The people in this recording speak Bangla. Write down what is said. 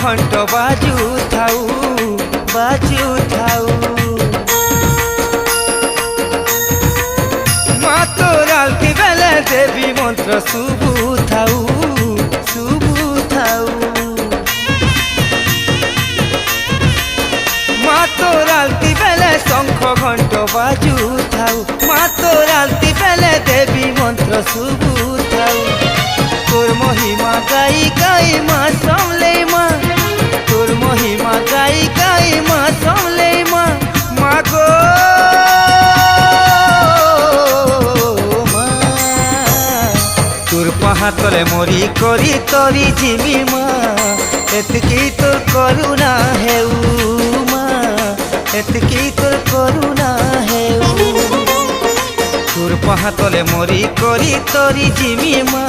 ঘণ্ট বাজু থাউ বাজু থাউ। মা তোর আলতি বেলে দেবী মন্ত্র শুভু থাউ শুভু থাউ। মা তোর আলতি বেলে শঙ্খ ঘণ্ট বাজু থাউ। মা তোর আলতি বেলে দেবী মন্ত্র শুভু থাউ। তোর মহিমা গাই গাই মা সামলে মা, তোর মহিমা গাই গাই মা সামলে মা। মা গো মা তোর পাহাতলে মরি করি তরি জিমি মা, এতকি তোর করুণা হেউ মা, এতকি তোর করুণা হেউ। তোর পাহাতলে মরি করি তরি জিমি মা,